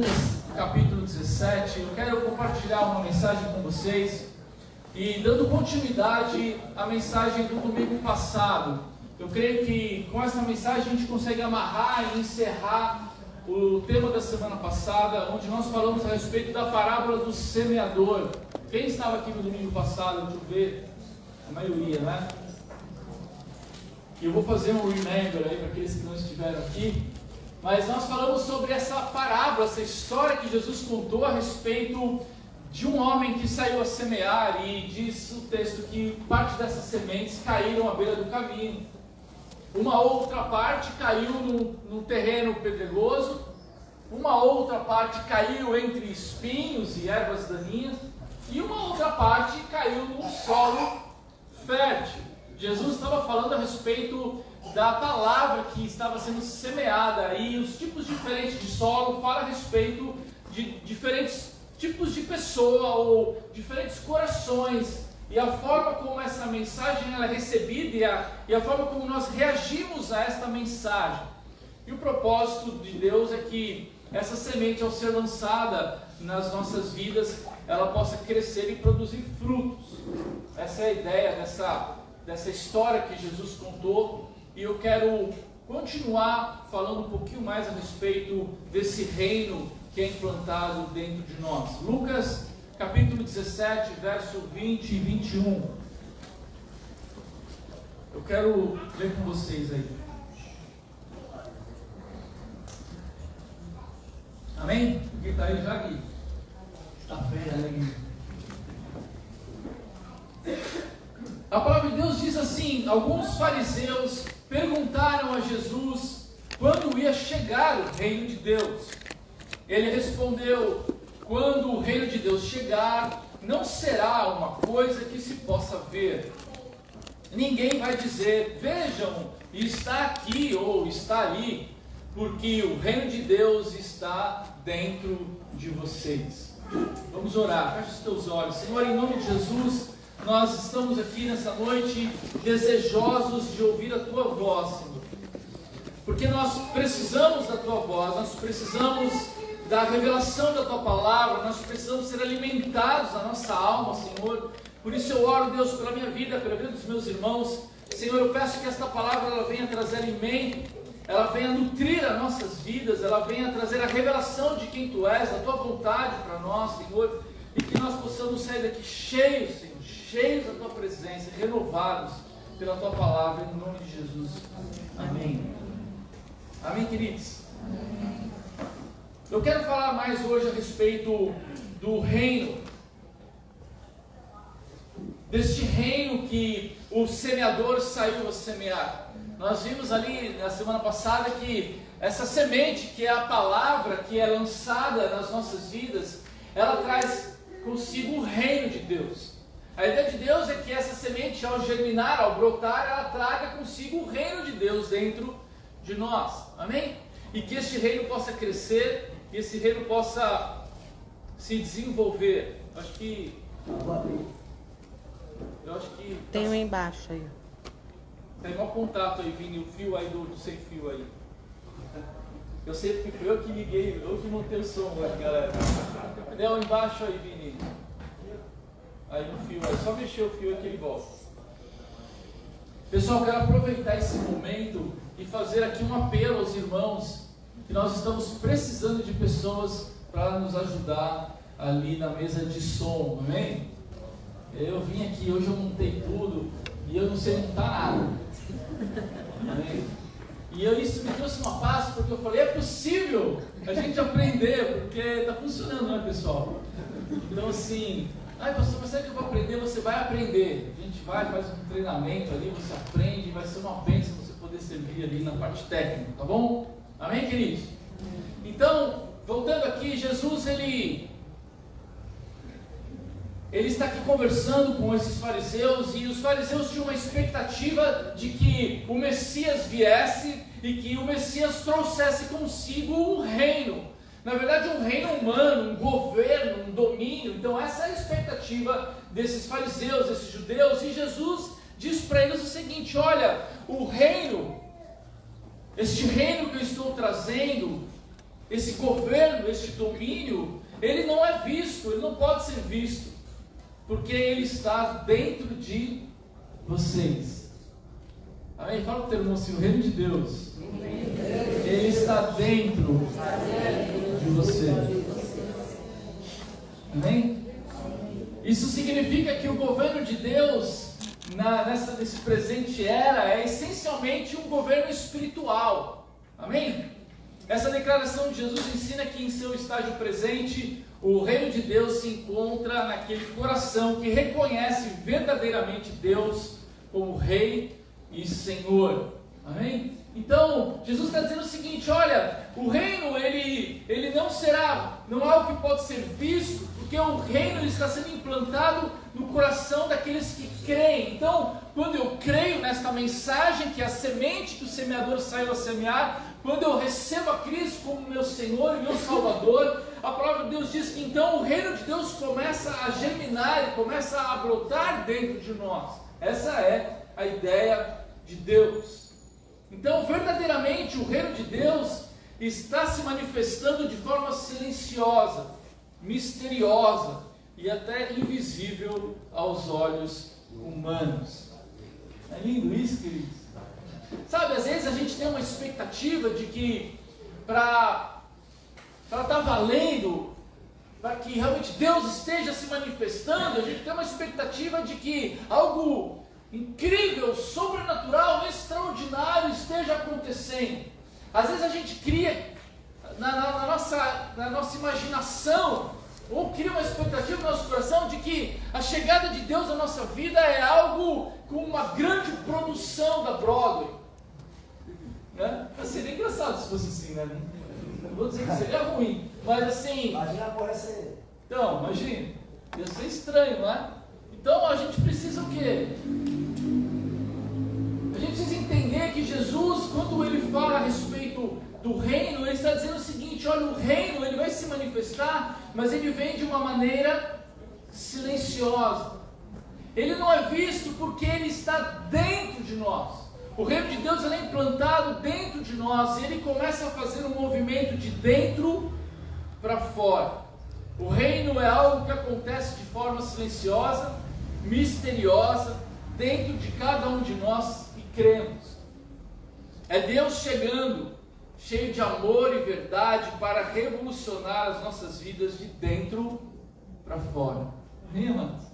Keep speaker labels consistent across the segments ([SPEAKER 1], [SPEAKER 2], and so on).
[SPEAKER 1] Lucas capítulo 17, eu quero compartilhar uma mensagem com vocês e dando continuidade à mensagem do domingo passado. Eu creio que com essa mensagem a gente consegue amarrar e encerrar o tema da semana passada, onde nós falamos a respeito da parábola do semeador. Quem estava aqui no domingo passado? Deixa eu ver, a maioria, né? E eu vou fazer um remember aí para aqueles que não estiveram aqui. Mas nós falamos sobre essa parábola, essa história que Jesus contou a respeito de um homem que saiu a semear, e diz o texto que parte dessas sementes caíram à beira do caminho. Uma outra parte caiu no terreno pedregoso, uma outra parte caiu entre espinhos e ervas daninhas, e uma outra parte caiu num solo fértil. Jesus estava falando a respeito da palavra que estava sendo semeada, e os tipos diferentes de solo fala a respeito de diferentes tipos de pessoa ou diferentes corações, e a forma como essa mensagem ela é recebida e a forma como nós reagimos a esta mensagem. E o propósito de Deus é que essa semente, ao ser lançada nas nossas vidas, ela possa crescer e produzir frutos. Essa é a ideia dessa história que Jesus contou. E eu quero continuar falando um pouquinho mais a respeito desse reino que é implantado dentro de nós. Lucas capítulo 17, verso 20 e 21. Eu quero ler com vocês aí. Amém? Quem está aí já aqui? Está feia, né? A palavra de Deus diz assim: alguns fariseus perguntaram a Jesus quando ia chegar o reino de Deus. Ele respondeu: quando o reino de Deus chegar, não será uma coisa que se possa ver. Ninguém vai dizer: vejam, está aqui ou está ali, porque o reino de Deus está dentro de vocês. Vamos orar. Feche os teus olhos. Senhor, em nome de Jesus, nós estamos aqui nessa noite desejosos de ouvir a Tua voz, Senhor, porque nós precisamos da Tua voz, nós precisamos da revelação da Tua palavra, nós precisamos ser alimentados na nossa alma, Senhor. Por isso eu oro, Deus, pela minha vida, pela vida dos meus irmãos. Senhor, eu peço que esta palavra ela venha trazer alimento, ela venha nutrir as nossas vidas, ela venha trazer a revelação de quem Tu és, a Tua vontade para nós, Senhor, e que nós possamos sair daqui cheios, Senhor, cheios da Tua presença, renovados pela Tua palavra, em nome de Jesus. Amém. Amém, queridos? Amém. Eu quero falar mais hoje a respeito do reino, deste reino que o semeador saiu a semear. Nós vimos ali na semana passada que essa semente, que é a palavra que é lançada nas nossas vidas, ela traz consigo o reino de Deus. A ideia de Deus é que essa semente, ao germinar, ao brotar, ela traga consigo o reino de Deus dentro de nós. Amém? E que este reino possa crescer, que esse reino possa se desenvolver. Eu acho que
[SPEAKER 2] tem um embaixo aí.
[SPEAKER 1] Tem mau contato aí, Vini, o fio aí do sem fio aí. Eu sei porque foi eu que liguei, eu que montei o som aqui, galera. Deu embaixo aí, Vini. Aí no fio, aí só mexer o fio aqui ele volta. Pessoal, eu quero aproveitar esse momento e fazer aqui um apelo aos irmãos, que nós estamos precisando de pessoas para nos ajudar ali na mesa de som, amém? Eu vim aqui, hoje eu montei tudo e eu não sei montar nada, amém? E isso me trouxe uma paz, porque eu falei, é possível a gente aprender, porque está funcionando, não é, pessoal? Então assim, pastor, mas será que eu vou aprender? Você vai aprender. A gente vai, faz um treinamento ali, você aprende, e vai ser uma bênção você poder servir ali na parte técnica, tá bom? Amém, queridos? Então, voltando aqui, Jesus, ele está aqui conversando com esses fariseus, e os fariseus tinham uma expectativa de que o Messias viesse e que o Messias trouxesse consigo um reino. Na verdade, um reino humano, um governo, um domínio. Então essa é a expectativa desses fariseus, desses judeus, e Jesus diz para eles o seguinte: olha, o reino, este reino que eu estou trazendo, esse governo, este domínio, ele não é visto, ele não pode ser visto, porque ele está dentro de vocês. Amém? Fala para o teu irmão assim: o reino de Deus, ele está dentro de você. Amém? Isso significa que o governo de Deus nesse presente era é essencialmente um governo espiritual. Amém? Essa declaração de Jesus ensina que em seu estágio presente o reino de Deus se encontra naquele coração que reconhece verdadeiramente Deus como Rei e Senhor. Amém? Então, Jesus está dizendo o seguinte: olha, o reino ele não é algo que pode ser visto, porque o reino ele está sendo implantado no coração daqueles que creem. Então, quando eu creio nesta mensagem, que é a semente que o semeador saiu a semear, quando eu recebo a Cristo como meu Senhor e meu Salvador, a palavra de Deus diz que então o reino de Deus começa a germinar e começa a brotar dentro de nós. Essa é a ideia de Deus. Então, verdadeiramente, o reino de Deus está se manifestando de forma silenciosa, misteriosa e até invisível aos olhos humanos. É lindo isso, queridos? Sabe, às vezes a gente tem uma expectativa de que para estar valendo, para que realmente Deus esteja se manifestando, a gente tem uma expectativa de que algo incrível, sobrenatural, extraordinário esteja acontecendo. Às vezes a gente cria na nossa imaginação, ou cria uma expectativa no nosso coração de que a chegada de Deus na nossa vida é algo com uma grande produção da Broadway, né? Seria engraçado se fosse assim, né? Não vou dizer que seria ruim, mas assim...
[SPEAKER 3] Imagina pode ser...
[SPEAKER 1] Então, imagina, ia ser estranho, não é? Então a gente precisa o quê? A gente precisa entender que Jesus, quando ele fala a respeito do reino, ele está dizendo o seguinte: olha, o reino ele vai se manifestar, mas ele vem de uma maneira silenciosa. Ele não é visto porque ele está dentro de nós. O reino de Deus ele é implantado dentro de nós e ele começa a fazer um movimento de dentro para fora. O reino é algo que acontece de forma silenciosa, misteriosa, dentro de cada um de nós que cremos. É Deus chegando, cheio de amor e verdade, para revolucionar as nossas vidas de dentro para fora. Amém, amados?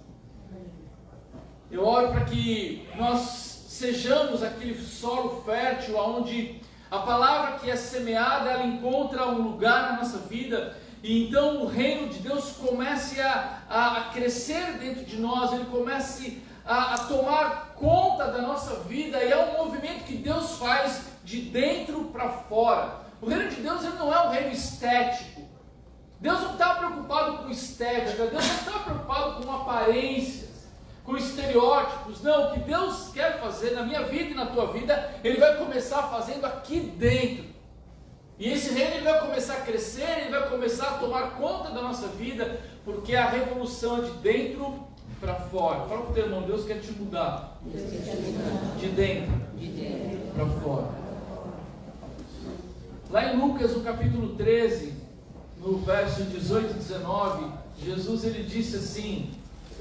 [SPEAKER 1] Eu oro para que nós sejamos aquele solo fértil, onde a palavra que é semeada, ela encontra um lugar na nossa vida, e então o reino de Deus comece a crescer dentro de nós, ele comece a tomar conta da nossa vida, e é um movimento que Deus faz de dentro para fora. O reino de Deus ele não é um reino estético. Deus não está preocupado com estética, Deus não está preocupado com aparências, com estereótipos. Não, o que Deus quer fazer na minha vida e na tua vida, Ele vai começar fazendo aqui dentro. E esse reino ele vai começar a crescer, ele vai começar a tomar conta da nossa vida, porque a revolução é de dentro para fora. Fala para o teu irmão: Deus quer te mudar de dentro para fora. Lá em Lucas, no capítulo 13, no verso 18 e 19, Jesus ele disse assim,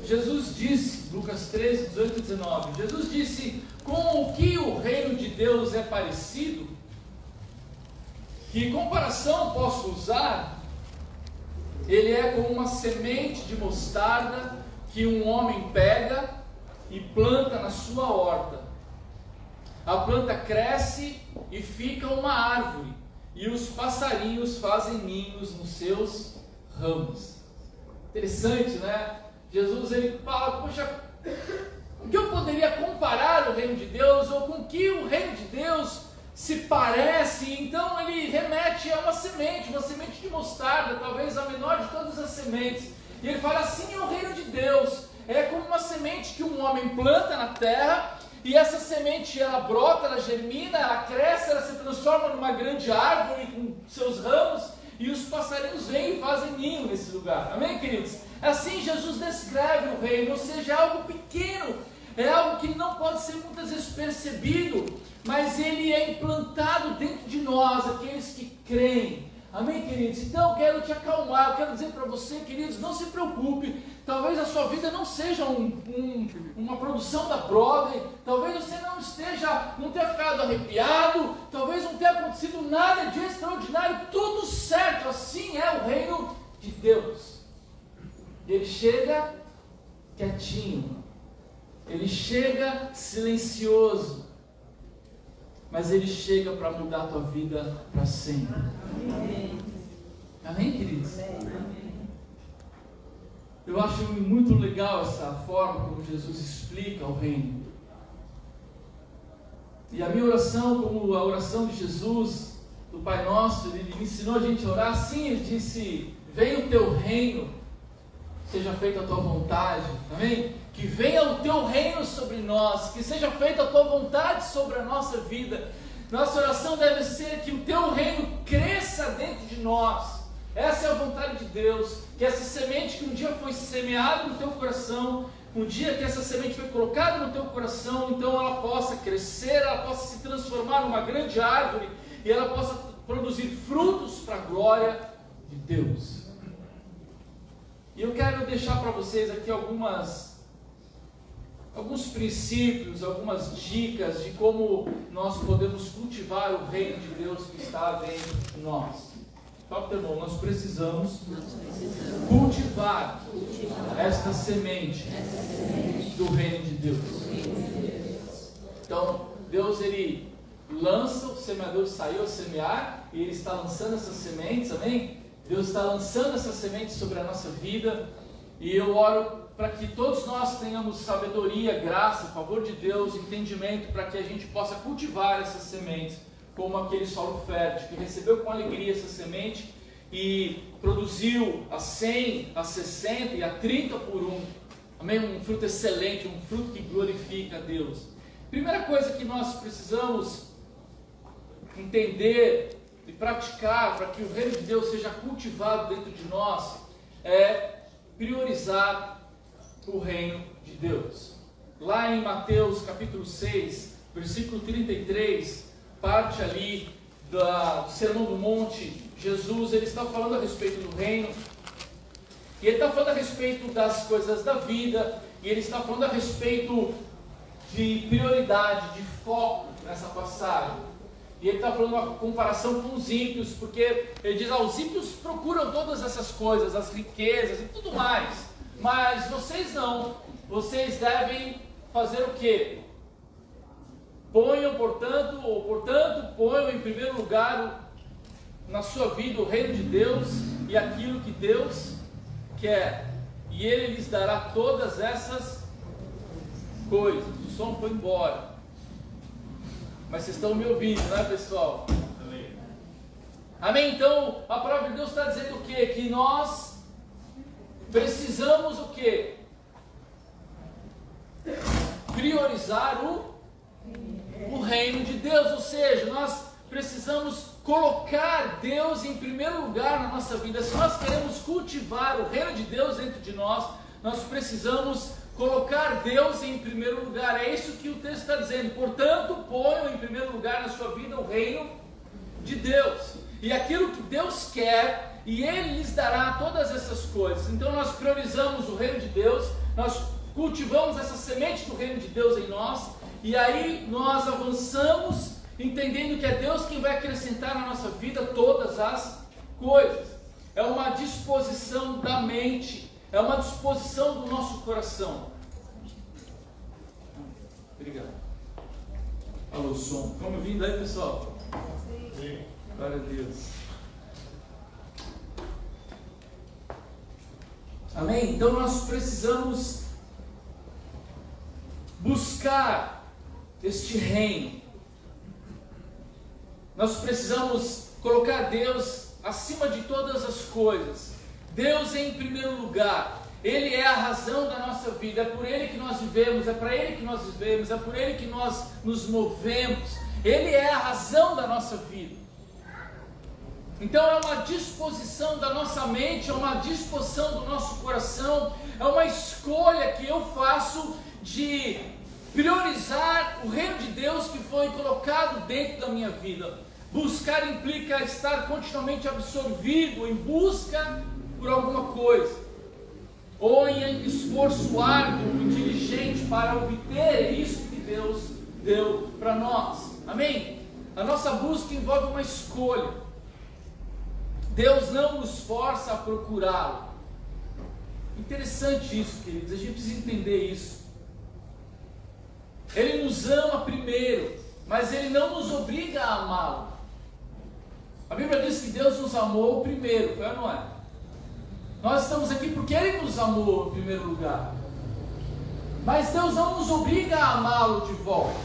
[SPEAKER 1] Jesus disse, Lucas 13, 18 e 19, Jesus disse: com o que o reino de Deus é parecido? Que comparação posso usar? Ele é como uma semente de mostarda que um homem pega e planta na sua horta. A planta cresce e fica uma árvore, e os passarinhos fazem ninhos nos seus ramos. Interessante, né? Jesus ele fala: poxa, com que eu poderia comparar o reino de Deus, ou com que o reino de Deus se parece? Então ele remete a uma semente de mostarda, talvez a menor de todas as sementes. E ele fala: assim é o reino de Deus, é como uma semente que um homem planta na terra, e essa semente ela brota, ela germina, ela cresce, ela se transforma numa grande árvore com seus ramos, e os passarinhos vêm e fazem ninho nesse lugar. Amém, queridos? Assim Jesus descreve o reino, ou seja, é algo pequeno, é algo que não pode ser muitas vezes percebido, mas ele é implantado dentro de nós, aqueles que creem, Amém, queridos? Então eu quero te acalmar, eu quero dizer para você, queridos, não se preocupe. Talvez a sua vida não seja uma produção da Broadway, talvez você não tenha ficado arrepiado, talvez não tenha acontecido nada de extraordinário, tudo certo, assim é o reino de Deus. Ele chega quietinho, ele chega silencioso, mas ele chega para mudar a tua vida para sempre. Amém. Amém, queridos? Amém. Eu acho muito legal essa forma como Jesus explica o reino. E a minha oração, como a oração de Jesus, do Pai Nosso, ele me ensinou a gente a orar assim, ele disse: venha o teu reino, seja feita a tua vontade. Amém? Que venha o teu reino sobre nós, que seja feita a tua vontade sobre a nossa vida. Nossa oração deve ser que o teu reino cresça dentro de nós. Essa é a vontade de Deus, que essa semente que um dia foi semeada no teu coração, um dia que essa semente foi colocada no teu coração, então ela possa crescer, ela possa se transformar numa grande árvore, e ela possa produzir frutos para a glória de Deus. E eu quero deixar para vocês aqui alguns princípios, algumas dicas de como nós podemos cultivar o reino de Deus que está dentro de nós. Fala para o irmão, nós precisamos cultivar esta semente do reino de Deus. Então, Deus, ele lança, o semeador saiu a semear, e ele está lançando essas sementes, amém? Deus está lançando essas sementes sobre a nossa vida, e eu oro para que todos nós tenhamos sabedoria, graça, favor de Deus, entendimento, para que a gente possa cultivar essas sementes, como aquele solo fértil, que recebeu com alegria essa semente e produziu a 100, a 60 e a 30 por um. Amém? Um fruto excelente, um fruto que glorifica a Deus. Primeira coisa que nós precisamos entender e praticar para que o reino de Deus seja cultivado dentro de nós é priorizar o reino de Deus. Lá em Mateus capítulo 6, versículo 33, parte ali do Sermão do Monte, Jesus ele está falando a respeito do reino, e ele está falando a respeito das coisas da vida, e ele está falando a respeito de prioridade, de foco nessa passagem. E ele está falando uma comparação com os ímpios, porque ele diz: os ímpios procuram todas essas coisas, as riquezas e tudo mais, mas vocês não, vocês devem fazer o quê? Portanto, ponham em primeiro lugar na sua vida o reino de Deus e aquilo que Deus quer, e Ele lhes dará todas essas coisas. O som foi embora, mas vocês estão me ouvindo, né, pessoal? Amém. Amém? Então, a palavra de Deus está dizendo o quê? Que nós precisamos o quê? Priorizar o reino de Deus, ou seja, nós precisamos colocar Deus em primeiro lugar na nossa vida. Se nós queremos cultivar o reino de Deus dentro de nós, nós precisamos colocar Deus em primeiro lugar. É isso que o texto está dizendo. Portanto, ponham em primeiro lugar na sua vida o reino de Deus e aquilo que Deus quer, e Ele lhes dará todas essas coisas. Então nós priorizamos o reino de Deus, nós cultivamos essa semente do reino de Deus em nós, e aí nós avançamos entendendo que é Deus quem vai acrescentar na nossa vida todas as coisas. É uma disposição da mente, é uma disposição do nosso coração. Obrigado. Alô, som. Estão me ouvindo aí, pessoal? Sim. Glória a Deus. Amém? Então nós precisamos buscar este reino. Nós precisamos colocar Deus acima de todas as coisas. Deus em primeiro lugar. Ele é a razão da nossa vida. É por Ele que nós vivemos, é para Ele que nós vivemos, é por Ele que nós nos movemos. Ele é a razão da nossa vida. Então é uma disposição da nossa mente, é uma disposição do nosso coração, é uma escolha que eu faço de priorizar o reino de Deus que foi colocado dentro da minha vida. Buscar implica estar continuamente absorvido em busca por alguma coisa, ou em esforço árduo e diligente para obter isso que Deus deu para nós. Amém? A nossa busca envolve uma escolha. Deus não nos força a procurá-lo. Interessante isso, queridos, a gente precisa entender isso. Ele nos ama primeiro, mas Ele não nos obriga a amá-lo. A Bíblia diz que Deus nos amou primeiro, foi ou não é? Nós estamos aqui porque Ele nos amou em primeiro lugar. Mas Deus não nos obriga a amá-lo de volta.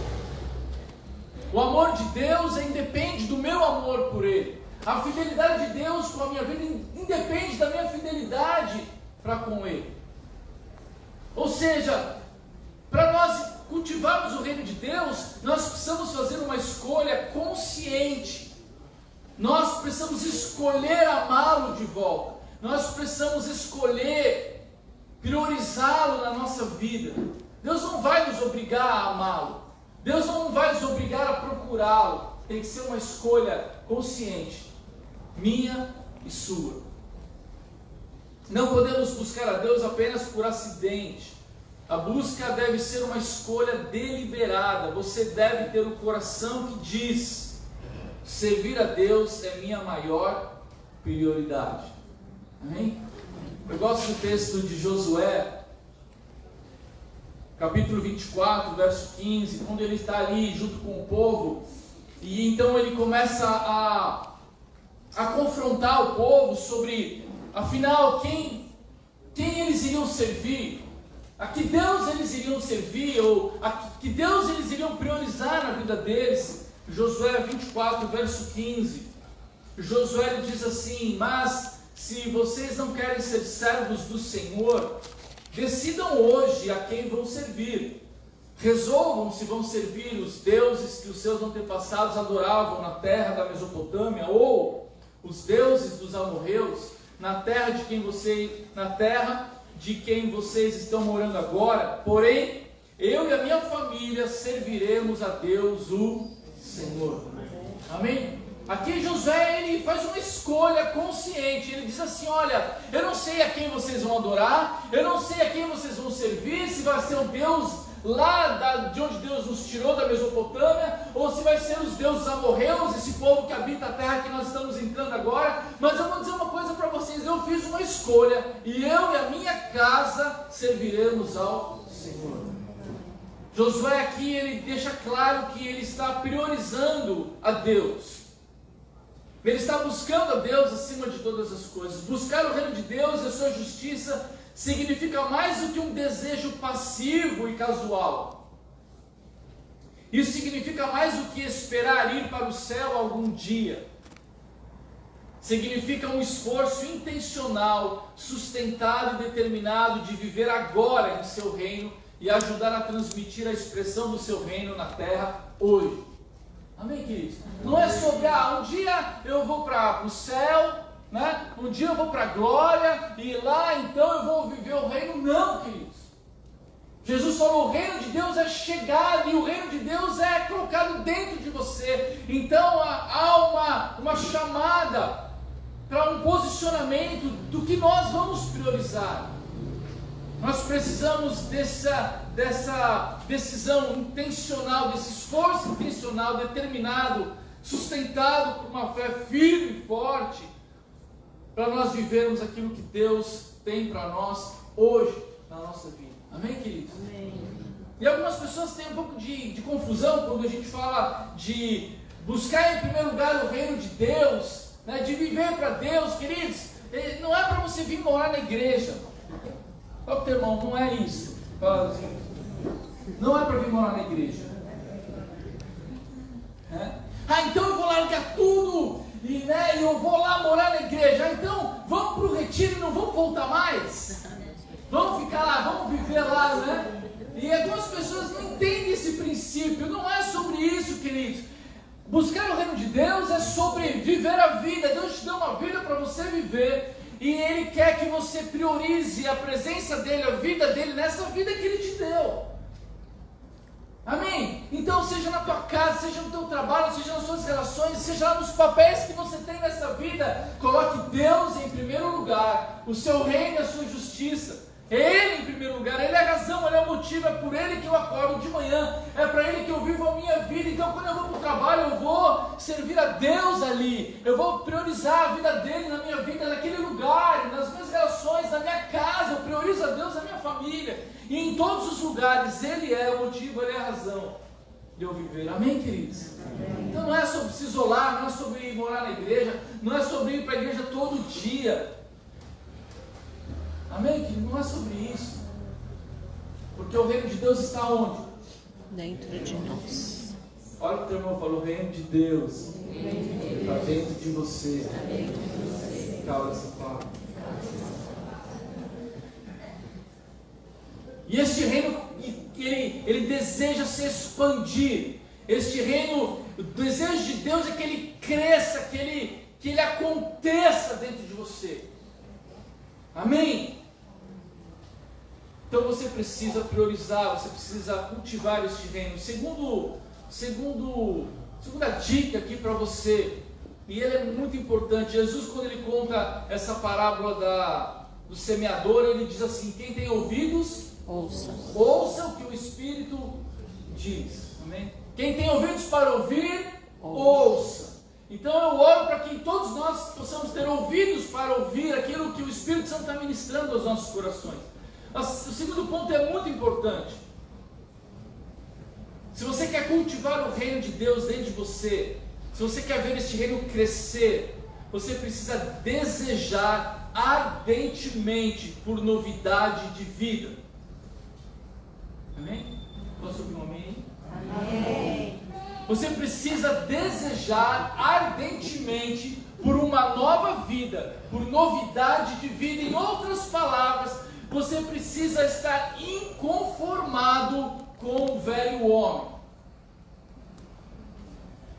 [SPEAKER 1] O amor de Deus independe do meu amor por Ele. A fidelidade de Deus com a minha vida independe da minha fidelidade para com Ele. Ou seja, para nós cultivarmos o reino de Deus, nós precisamos fazer uma escolha consciente. Nós precisamos escolher amá-lo de volta. Nós precisamos escolher priorizá-lo na nossa vida. Deus não vai nos obrigar a amá-lo. Deus não vai nos obrigar a procurá-lo. Tem que ser uma escolha consciente, minha e sua. Não podemos buscar a Deus apenas por acidente. A busca deve ser uma escolha deliberada. Você deve ter o coração que diz: servir a Deus é minha maior prioridade. Amém? Eu gosto do texto de Josué, capítulo 24, verso 15, quando ele está ali junto com o povo, e então ele começa a confrontar o povo sobre, afinal, quem eles iriam servir, a que Deus eles iriam servir, ou a que Deus eles iriam priorizar na vida deles. Josué 24, verso 15, Josué diz assim: mas se vocês não querem ser servos do Senhor, decidam hoje a quem vão servir. Resolvam se vão servir os deuses que os seus antepassados adoravam na terra da Mesopotâmia, ou os deuses dos amorreus, na terra de quem vocês estão morando agora. Porém, eu e a minha família serviremos a Deus, o Senhor. Amém? Aqui Josué, ele faz uma escolha consciente. Ele diz assim: olha, eu não sei a quem vocês vão adorar, eu não sei a quem vocês vão servir, se vai ser o Deus lá de onde Deus nos tirou, da Mesopotâmia, ou se vai ser os deuses amorreus, esse povo que habita a terra que nós estamos entrando agora. Mas eu vou dizer uma coisa para vocês: eu fiz uma escolha, e eu e a minha casa serviremos ao Senhor. Josué aqui, ele deixa claro que ele está priorizando a Deus. Ele está buscando a Deus acima de todas as coisas. Buscar o reino de Deus e a sua justiça significa mais do que um desejo passivo e casual. Isso significa mais do que esperar ir para o céu algum dia. Significa um esforço intencional, sustentado e determinado de viver agora em seu reino e ajudar a transmitir a expressão do seu reino na terra hoje. Amém, queridos? Não é sobre, um dia eu vou para o céu, né? Um dia eu vou para a glória, e lá então eu vou viver o reino. Não, queridos. Jesus falou: o reino de Deus é chegado, e o reino de Deus é colocado dentro de você. Então há uma chamada para um posicionamento do que nós vamos priorizar. Nós precisamos dessa decisão intencional, desse esforço intencional, determinado, sustentado por uma fé firme e forte, para nós vivermos aquilo que Deus tem para nós hoje, na nossa vida. Amém, queridos? Amém. E algumas pessoas têm um pouco de confusão quando a gente fala de buscar em primeiro lugar o reino de Deus, né, de viver para Deus. Queridos, não é para você vir morar na igreja. Fala pro teu irmão, não é isso. Fala assim, não é para vir morar na igreja. Então eu vou largar tudo e eu vou lá morar na igreja. Então vamos para o retiro e não vamos voltar mais. Vamos ficar lá, vamos viver lá, né? E algumas pessoas não entendem esse princípio. Não é sobre isso, queridos. Buscar o reino de Deus é sobre viver a vida. Deus te deu uma vida para você viver. E Ele quer que você priorize a presença dEle, a vida dEle, nessa vida que Ele te deu. Amém? Então, seja na tua casa, seja no teu trabalho, seja nas suas relações, seja lá nos papéis que você tem nessa vida, coloque Deus em primeiro lugar, o seu reino e a sua justiça. Ele em primeiro lugar, Ele é a razão, Ele é o motivo, é por Ele que eu acordo de manhã, é para Ele que eu vivo a minha vida. Então quando eu vou para o trabalho, eu vou servir a Deus ali, eu vou priorizar a vida dEle na minha vida, naquele lugar, nas minhas relações, na minha casa, eu priorizo a Deus na minha família, e em todos os lugares Ele é o motivo, Ele é a razão de eu viver. Amém, queridos? Amém. Então não é sobre se isolar, não é sobre ir morar na igreja, não é sobre ir para a igreja todo dia. Amém, querido? Não é sobre isso. Porque o reino de Deus está onde?
[SPEAKER 2] Dentro de nós.
[SPEAKER 1] Olha o que o teu irmão falou, o reino de Deus está dentro de você. Cala essa palavra. E este reino, ele deseja se expandir. Este reino, o desejo de Deus é que ele cresça, que ele aconteça dentro de você. Amém? Então você precisa priorizar, você precisa cultivar este reino. Segunda dica aqui para você, e ele é muito importante. Jesus, quando ele conta essa parábola do semeador, ele diz assim: quem tem ouvidos, ouça o que o Espírito diz. Amém? Quem tem ouvidos para ouvir, ouça. Então eu oro para que todos nós possamos ter ouvidos para ouvir aquilo que o Espírito Santo está ministrando aos nossos corações. O segundo ponto é muito importante. Se você quer cultivar o reino de Deus dentro de você, se você quer ver este reino crescer, você precisa desejar ardentemente por novidade de vida. Amém? Posso ouvir um amém? Amém. Você precisa desejar ardentemente por uma nova vida, por novidade de vida. Em outras palavras, você precisa estar inconformado com o velho homem.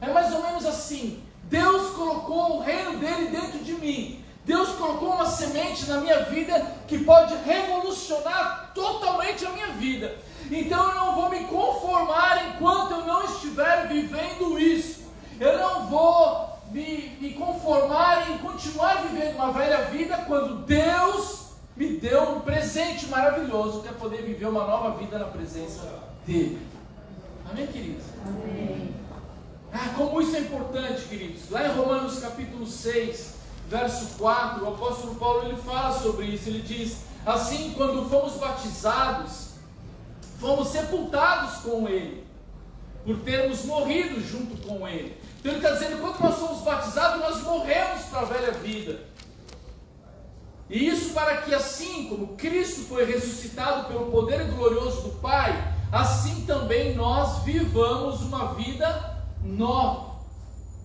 [SPEAKER 1] É mais ou menos assim: Deus colocou o reino dele dentro de mim. Deus colocou uma semente na minha vida que pode revolucionar totalmente a minha vida. Então eu não vou me conformar enquanto eu não estiver vivendo isso. Eu não vou me conformar em continuar vivendo uma velha vida quando Deus me deu um presente maravilhoso, que é poder viver uma nova vida na presença dEle. Amém, queridos? Amém. Como isso é importante, queridos. Lá em Romanos capítulo 6, verso 4, o apóstolo Paulo ele fala sobre isso. Ele diz assim: quando fomos batizados, fomos sepultados com Ele, por termos morrido junto com Ele. Então ele está dizendo, quando nós somos batizados, nós morremos para a velha vida. E isso para que assim como Cristo foi ressuscitado pelo poder glorioso do Pai, assim também nós vivamos uma vida nova.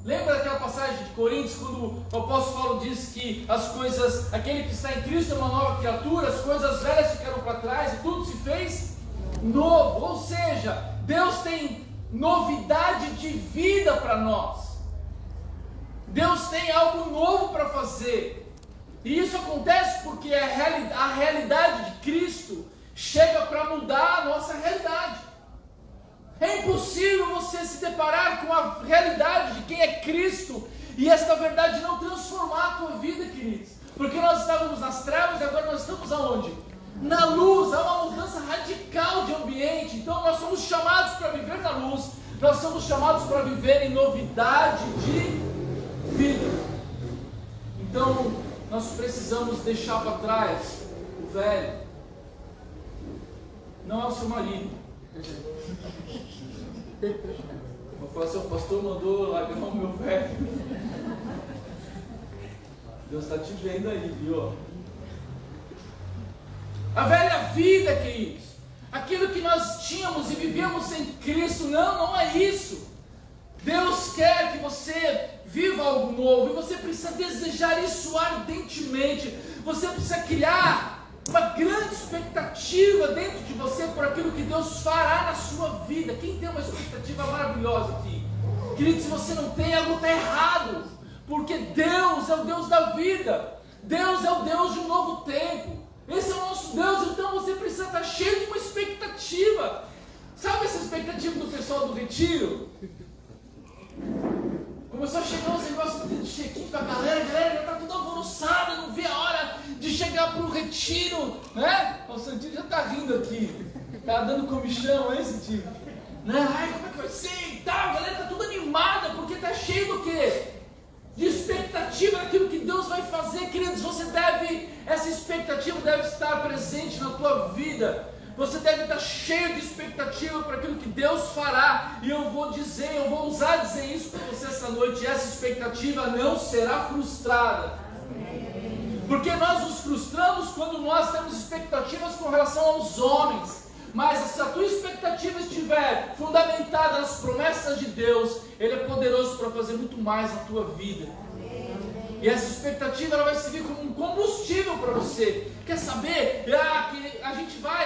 [SPEAKER 1] Lembra daquela passagem de Coríntios, quando o apóstolo Paulo diz que as coisas, aquele que está em Cristo é uma nova criatura, as coisas velhas ficaram para trás e tudo se fez novo. Ou seja, Deus tem novidade de vida para nós. Deus tem algo novo para fazer. E isso acontece porque a realidade de Cristo chega para mudar a nossa realidade. É impossível você se deparar com a realidade de quem é Cristo e esta verdade não transformar a tua vida, queridos. Porque nós estávamos nas trevas e agora nós estamos aonde? Na luz. Há uma mudança radical de ambiente. Então nós somos chamados para viver na luz. Nós somos chamados para viver em novidade de vida. Então nós precisamos deixar para trás o velho. Não é o seu marido. Vou falar assim: o pastor mandou largar o meu velho. Deus está te vendo aí, viu? A velha vida, queridos, aquilo que nós tínhamos e vivíamos em Cristo, não é isso. Deus quer que você viva algo novo, e você precisa desejar isso ardentemente. Você precisa criar uma grande expectativa dentro de você por aquilo que Deus fará na sua vida. Quem tem uma expectativa maravilhosa aqui? Querido, se você não tem, algo está errado, porque Deus é o Deus da vida. Deus é o Deus de um novo tempo. Esse é o nosso Deus. Então você precisa estar cheio de uma expectativa. Sabe essa expectativa do pessoal do retiro? Começou a chegar uns negócios de check-in com a galera já está tudo alvoroçada, não vê a hora de chegar para o retiro, né? O Santinho já está rindo aqui, está dando comichão, hein, Santinho? Né? Ai, como é que vai ser e tal, a galera está tudo animada, porque está cheio do quê? De expectativa daquilo que Deus vai fazer, queridos. Essa expectativa deve estar presente na tua vida. Você deve estar cheio de expectativa para aquilo que Deus fará. E eu vou ousar dizer isso para você essa noite. Essa expectativa não será frustrada. Porque nós nos frustramos quando nós temos expectativas com relação aos homens. Mas se a tua expectativa estiver fundamentada nas promessas de Deus, Ele é poderoso para fazer muito mais na tua vida. E essa expectativa ela vai servir como um combustível para você. Quer saber? Que a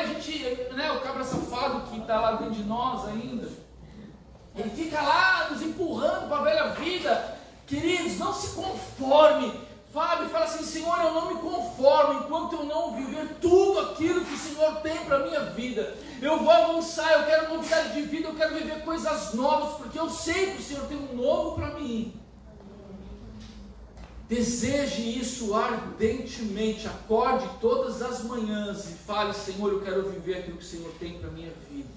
[SPEAKER 1] gente, né, o cabra safado que está lá dentro de nós ainda, ele fica lá nos empurrando para a velha vida. Queridos, não se conforme. Fala assim: Senhor, eu não me conformo enquanto eu não viver tudo aquilo que o Senhor tem para a minha vida. Eu vou avançar, eu quero novidade de vida, eu quero viver coisas novas, porque eu sei que o Senhor tem um novo para mim. Deseje isso ardentemente, acorde todas as manhãs e fale: Senhor, eu quero viver aquilo que o Senhor tem para a minha vida.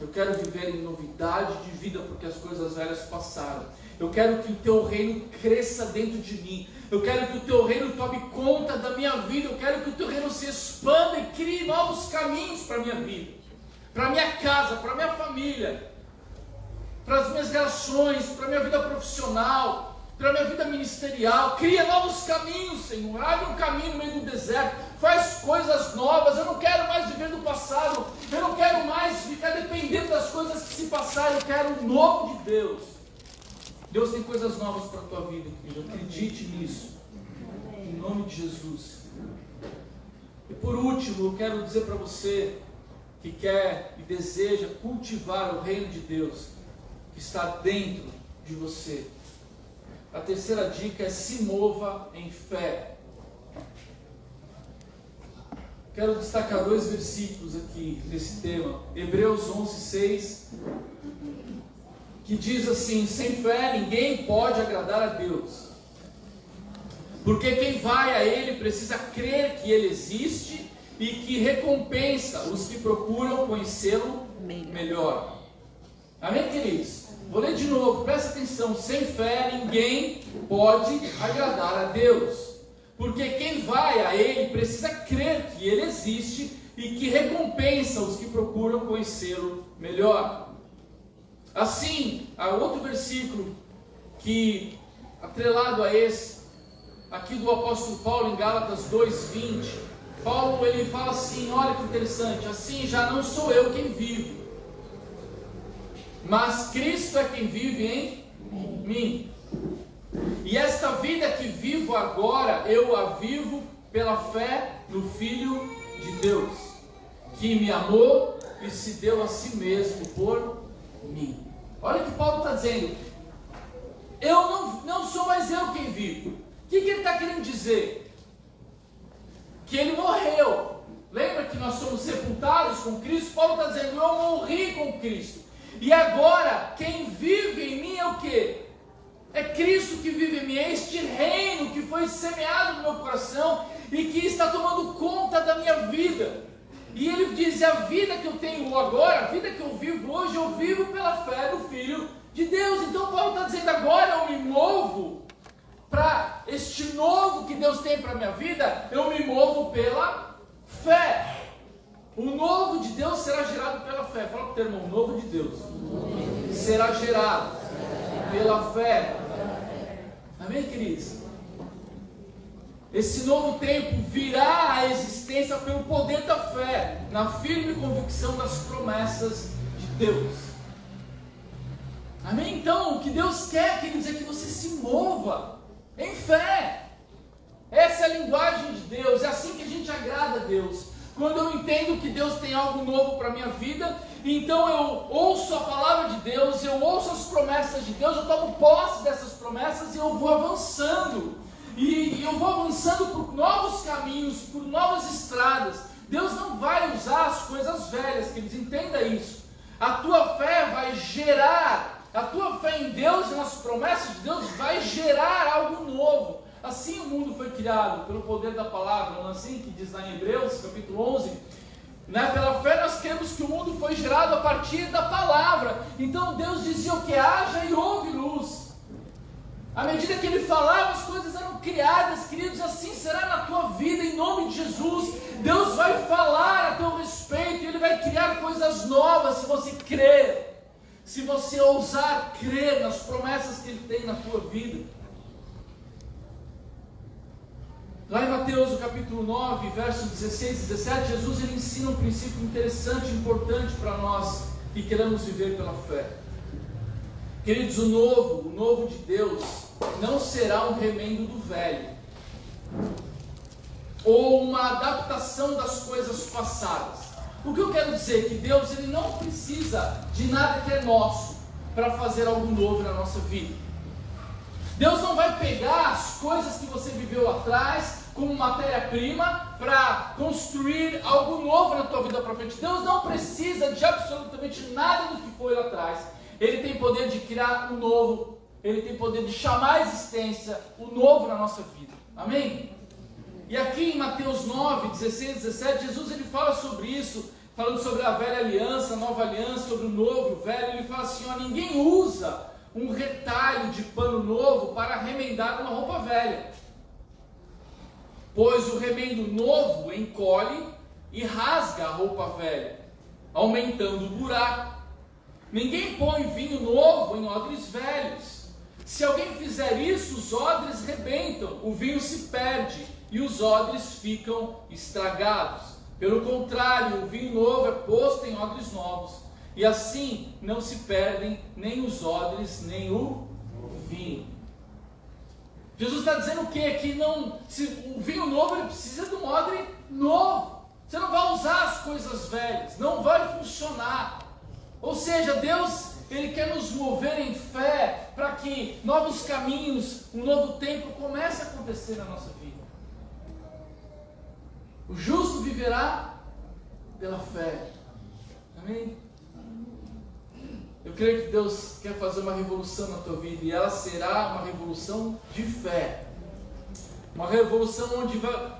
[SPEAKER 1] Eu quero viver em novidade de vida, porque as coisas velhas passaram. Eu quero que o teu reino cresça dentro de mim. Eu quero que o teu reino tome conta da minha vida. Eu quero que o teu reino se expanda e crie novos caminhos para a minha vida, para a minha casa, para a minha família, para as minhas relações, para a minha vida profissional, para a minha vida ministerial. Cria novos caminhos, Senhor. Abre um caminho no meio do deserto. Faz coisas novas. Eu não quero mais viver do passado. Eu não quero mais ficar dependendo das coisas que se passaram. Eu quero o novo de Deus. Deus tem coisas novas para a tua vida, querido. Acredite nisso. Em nome de Jesus. E por último, eu quero dizer para você que quer e deseja cultivar o reino de Deus que está dentro de você. A terceira dica é: se mova em fé. Quero destacar 2 versículos aqui nesse tema. Hebreus 11:6, que diz assim: sem fé ninguém pode agradar a Deus, porque quem vai a Ele precisa crer que Ele existe e que recompensa os que procuram conhecê-lo melhor. Amém, queridos? Vou ler de novo, presta atenção. Sem fé ninguém pode agradar a Deus, porque quem vai a Ele precisa crer que Ele existe e que recompensa os que procuram conhecê-lo melhor. Assim, há outro versículo que, atrelado a esse, aqui do apóstolo Paulo em Gálatas 2:20, Paulo ele fala assim: olha que interessante, assim já não sou eu quem vive, mas Cristo é quem vive em mim. E esta vida que vivo agora, eu a vivo pela fé no Filho de Deus, que me amou e se deu a si mesmo por mim. Olha o que Paulo está dizendo. Eu não sou mais eu quem vivo. O que ele está querendo dizer? Que ele morreu. Lembra que nós somos sepultados com Cristo? Paulo está dizendo: eu morri com Cristo. E agora, quem vive em mim é o quê? É Cristo que vive em mim. É este reino que foi semeado no meu coração e que está tomando conta da minha vida. E ele diz: a vida que eu tenho agora, a vida que eu vivo hoje, eu vivo pela fé do Filho de Deus. Então Paulo está dizendo: agora eu me movo para este novo que Deus tem para a minha vida, eu me movo pela fé. O novo de Deus será gerado pela fé. Fala para o teu irmão: o novo de Deus será gerado pela fé. Amém, queridos? Esse novo tempo virá à existência pelo poder da fé, na firme convicção das promessas de Deus. Amém? Então, o que Deus quer, queridos, é que você se mova em fé. Essa é a linguagem de Deus, é assim que a gente agrada a Deus. Quando eu entendo que Deus tem algo novo para a minha vida, então eu ouço a palavra de Deus, eu ouço as promessas de Deus, eu tomo posse dessas promessas e eu vou avançando. E eu vou avançando por novos caminhos, por novas estradas. Deus não vai usar as coisas velhas, que eles entendam isso. A tua fé vai gerar, a tua fé em Deus e nas promessas de Deus vai gerar algo novo. Assim o mundo foi criado, pelo poder da palavra, não é assim que diz lá em Hebreus, capítulo 11? Pela fé nós cremos que o mundo foi gerado a partir da palavra. Então Deus dizia o que? Haja e houve luz. À medida que Ele falava, as coisas eram criadas, queridos. Assim será na tua vida, em nome de Jesus. Deus vai falar a teu respeito, e Ele vai criar coisas novas, se você crer, se você ousar crer nas promessas que Ele tem na tua vida. Lá em Mateus, no capítulo 9, versos 16 e 17, Jesus ele ensina um princípio interessante, importante para nós que queremos viver pela fé. Queridos, o novo de Deus não será um remendo do velho, ou uma adaptação das coisas passadas. O que eu quero dizer? Que Deus ele não precisa de nada que é nosso para fazer algo novo na nossa vida. Deus não vai pegar as coisas que você viveu atrás como matéria-prima para construir algo novo na tua vida para frente. Deus não precisa de absolutamente nada do que foi lá atrás. Ele tem poder de criar o novo. Ele tem poder de chamar à existência o novo na nossa vida. Amém? E aqui em Mateus 9, 16 e 17, Jesus ele fala sobre isso, falando sobre a velha aliança, a nova aliança, sobre o novo e o velho. Ele fala assim, ninguém usa um retalho de pano novo para remendar uma roupa velha. Pois o remendo novo encolhe e rasga a roupa velha, aumentando o buraco. Ninguém põe vinho novo em odres velhos. Se alguém fizer isso, os odres rebentam, o vinho se perde e os odres ficam estragados. Pelo contrário, o vinho novo é posto em odres novos, e assim não se perdem nem os odres, nem o vinho. Jesus está dizendo o quê? Que se o vinho novo ele precisa de um odre novo. Você não vai usar as coisas velhas, não vai funcionar. Ou seja, Deus ele quer nos mover em fé para que novos caminhos, um novo tempo comece a acontecer na nossa vida. O justo viverá pela fé. Amém? Eu creio que Deus quer fazer uma revolução na tua vida, e ela será uma revolução de fé. Uma revolução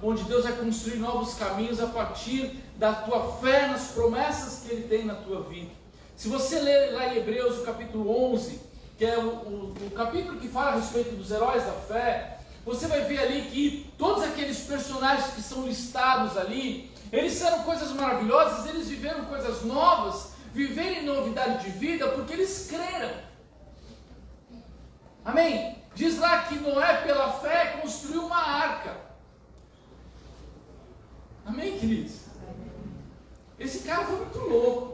[SPEAKER 1] onde Deus vai construir novos caminhos a partir da tua fé nas promessas que Ele tem na tua vida. Se você ler lá em Hebreus, o capítulo 11, que é o capítulo que fala a respeito dos heróis da fé, você vai ver ali que todos aqueles personagens que são listados ali, eles fizeram coisas maravilhosas, eles viveram coisas novas, viveram em novidade de vida, porque eles creram. Amém? Diz lá que Noé, pela fé, construiu uma arca. Amém, queridos? Esse cara foi muito louco.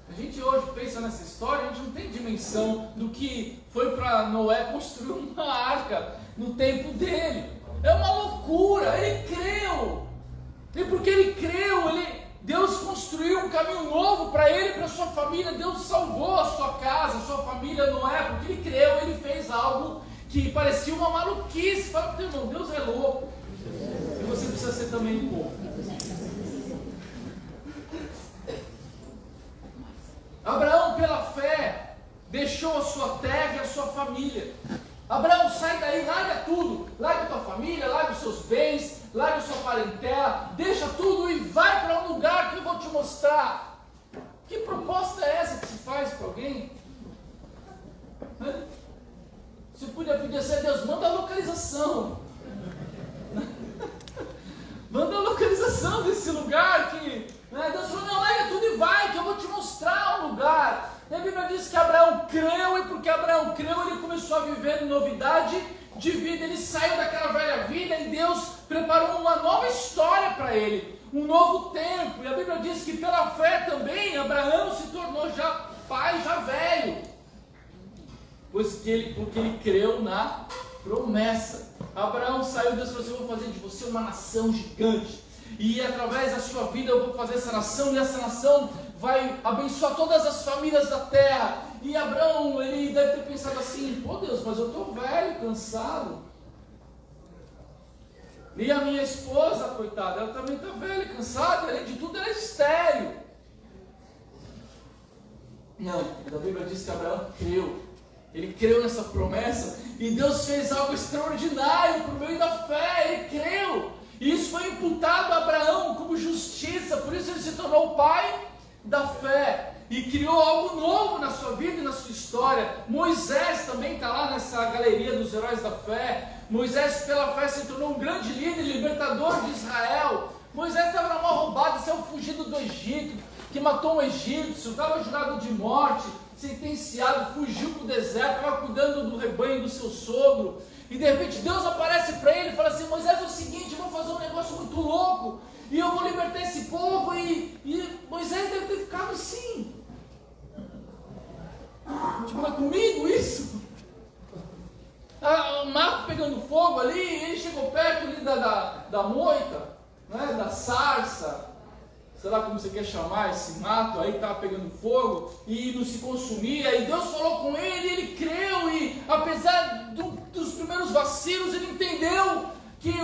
[SPEAKER 1] A gente hoje pensa nessa história, a gente não tem dimensão do que foi para Noé construir uma arca no tempo dele. É uma loucura, ele creu. E porque ele creu, Deus construiu um caminho novo para ele e para a sua família. Deus salvou a sua casa, a sua família, Noé, porque ele creu, ele fez algo que parecia uma maluquice. Fala para o teu irmão, Deus é louco. E você precisa ser também um pouco. Abraão, pela fé, deixou a sua terra e a sua família. Abraão, sai daí, larga tudo, larga a tua família, larga os seus bens, larga a sua parentela, deixa tudo e vai para um lugar que eu vou te mostrar. Que proposta é essa que se faz para alguém? Você podia ser, Deus, manda a localização. Manda a localização desse lugar que... Deus falou, não, larga tudo e vai, que eu vou te mostrar um lugar. E a Bíblia diz que Abraão creu, e porque Abraão creu, ele começou a viver em novidade de vida. Ele saiu daquela velha vida e Deus preparou uma nova história para ele, um novo tempo. E a Bíblia diz que pela fé também Abraão se tornou já pai, já velho, porque ele creu na promessa. Abraão saiu, Deus falou assim, eu vou fazer de você uma nação gigante, e através da sua vida eu vou fazer essa nação, e essa nação vai abençoar todas as famílias da terra. E Abraão, ele deve ter pensado assim, pô Deus, mas eu estou velho, cansado. E a minha esposa, coitada, ela também está velha, cansada, além de tudo ela é estéril. Não, a Bíblia diz que Abraão creu. Ele creu nessa promessa e Deus fez algo extraordinário por meio da fé. Ele creu. E isso foi imputado a Abraão como justiça. Por isso ele se tornou o pai da fé. E criou algo novo na sua vida e na sua história. Moisés também está lá nessa galeria dos heróis da fé. Moisés, pela fé, se tornou um grande líder, libertador de Israel. Moisés estava na mão roubada, saiu fugido do Egito, que matou um egípcio, estava jurado de morte, sentenciado, fugiu para o deserto, estava cuidando do rebanho do seu sogro. E de repente Deus aparece para ele e fala assim: Moisés, é o seguinte, eu vou fazer um negócio muito louco, e eu vou libertar esse povo. E Moisés deve ter ficado assim. Tipo, é comigo isso? O mato pegando fogo ali, ele chegou perto ali da moita, né, da sarça, sei lá como você quer chamar esse mato aí que estava pegando fogo e não se consumia, e Deus falou com ele, e ele creu, e apesar dos primeiros vacilos, ele entendeu que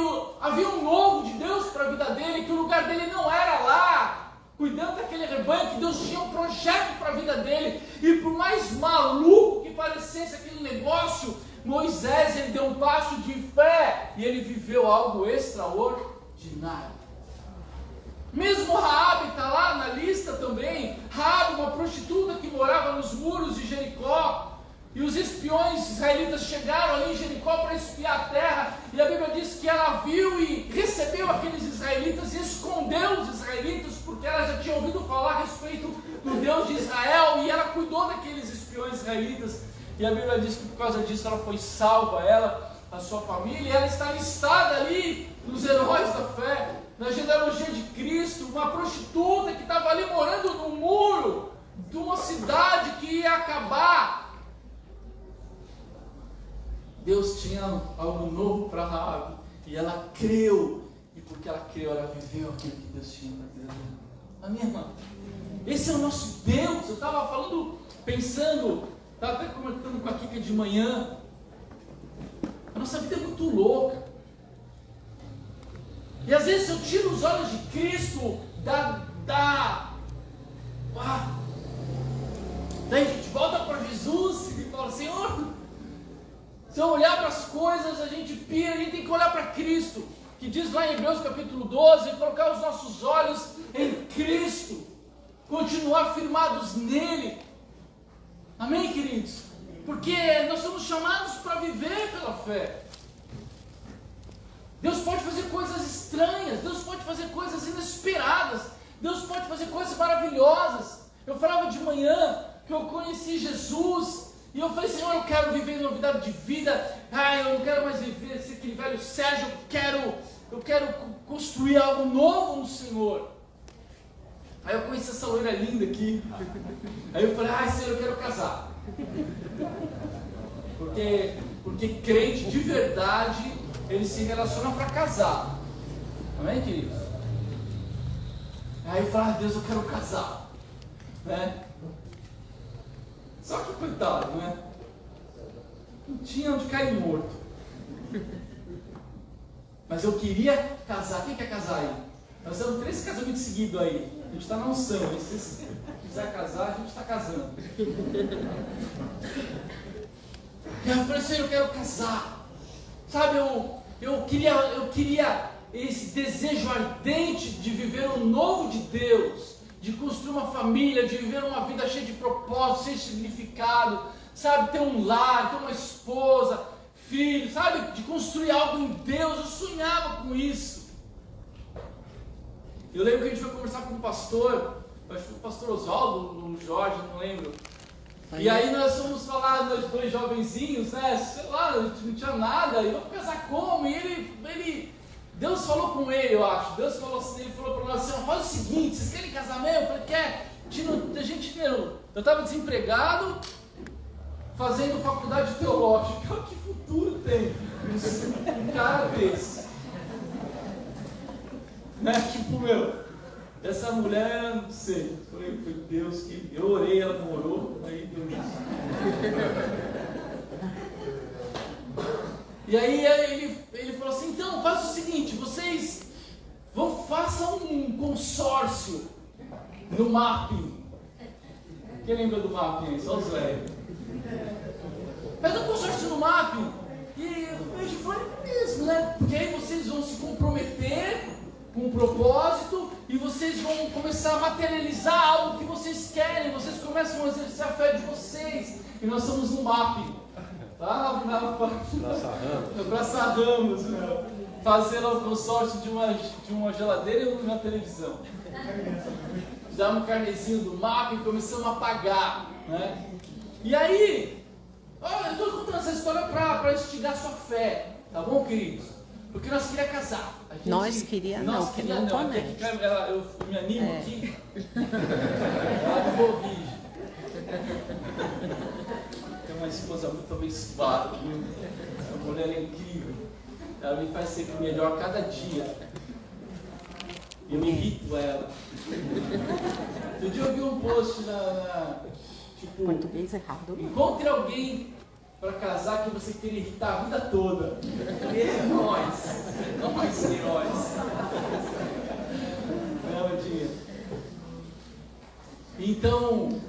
[SPEAKER 1] havia um novo de Deus para a vida dele, que o lugar dele não era lá, cuidando daquele rebanho, que Deus tinha um projeto para a vida dele. E por mais maluco que parecesse aquele negócio, Moisés, ele deu um passo de fé e ele viveu algo extraordinário. Mesmo Raabe está lá na lista também. Raabe, uma prostituta que morava nos muros de Jericó, e os espiões israelitas chegaram ali em Jericó para espiar a terra, e a Bíblia diz que ela viu e recebeu aqueles israelitas e escondeu os israelitas, porque ela já tinha ouvido falar a respeito do Deus de Israel, e ela cuidou daqueles espiões israelitas, e a Bíblia diz que por causa disso ela foi salva, ela, a sua família, e ela está listada ali nos heróis da fé, na genealogia de Cristo. Uma prostituta que estava ali morando no muro de uma cidade que ia acabar. Deus tinha algo novo para Raabe, e ela creu, e porque ela creu, ela viveu aquilo que Deus tinha para a vida dela. Amém, irmã? Esse é o nosso Deus. Eu estava falando, pensando, estava até comentando com a Kika de manhã, a nossa vida é muito louca, e às vezes eu tiro os olhos de Cristo, daí a gente volta para Jesus e fala: Senhor, se eu olhar para as coisas, a gente pira, a gente tem que olhar para Cristo, que diz lá em Hebreus capítulo 12, colocar os nossos olhos em Cristo, continuar firmados nele. Amém, queridos? Porque nós somos chamados para viver pela fé. Deus pode fazer coisas estranhas, Deus pode fazer coisas inesperadas, Deus pode fazer coisas maravilhosas. Eu falava de manhã que eu conheci Jesus, e eu falei: Senhor, eu quero viver novidade de vida. Eu não quero mais viver ser aquele velho Sérgio. Eu quero construir algo novo no Senhor. Aí eu conheci essa loira linda aqui. Aí eu falei: Senhor, eu quero casar. Porque crente de verdade, ele se relaciona para casar. Amém, queridos? Aí eu falei: Deus, eu quero casar, né? Só que coitado, né? Não tinha onde cair morto. Mas eu queria casar. Quem quer casar aí? Nós temos 3 casamentos seguidos aí. A gente está na unção. E se você quiser casar, a gente está casando. E eu falei: Senhor, eu quero casar. Sabe, eu queria esse desejo ardente de viver o novo de Deus, de construir uma família, de viver uma vida cheia de propósito, cheia de significado, sabe, ter um lar, ter uma esposa, filho, sabe, de construir algo em Deus. Eu sonhava com isso. Eu lembro que a gente foi conversar com um pastor, acho que foi o pastor Oswaldo, o Jorge, não lembro. E aí nós fomos falar, nós 2 jovenzinhos, né, sei lá, a gente não tinha nada, e vamos casar como? E ele Deus falou com ele, eu acho. Deus falou assim, ele falou para nós assim: faz o seguinte, vocês querem casar mesmo? Eu falei: quer? Eu estava desempregado, fazendo faculdade teológica. Que futuro tem um cara desse? Né? Tipo, essa mulher, não sei, foi Deus que... Eu orei, ela não orou, aí deu isso. E aí ele falou assim: então, faça o seguinte, vocês façam um consórcio no mapping. Quem lembra do MAP aí? Só os velhos. Faz um consórcio no MAP. E eu vejo, foi mesmo, né? Porque aí vocês vão se comprometer com um propósito e vocês vão começar a materializar algo que vocês querem. Vocês começam a exercer a fé de vocês. E nós estamos no MAP. Lá na Praça Ramos, fazendo o consórcio de uma geladeira e uma televisão. Fizemos um carnezinho do MAP e começamos a pagar, né? E aí, eu estou contando essa história para instigar a sua fé, tá bom, queridos? Porque nós queríamos casar.
[SPEAKER 2] Nós queríamos não, que não comete.
[SPEAKER 1] Eu me animo aqui. Ela me corrige. Tem uma esposa muito abençoada, essa mulher é incrível. Ela me faz sempre melhor a cada dia. E eu irrito ela. Outro dia eu vi um post tipo,
[SPEAKER 2] português errado.
[SPEAKER 1] Encontre alguém para casar que você queria irritar a vida toda. E nós heróis. Não, tinha. Então,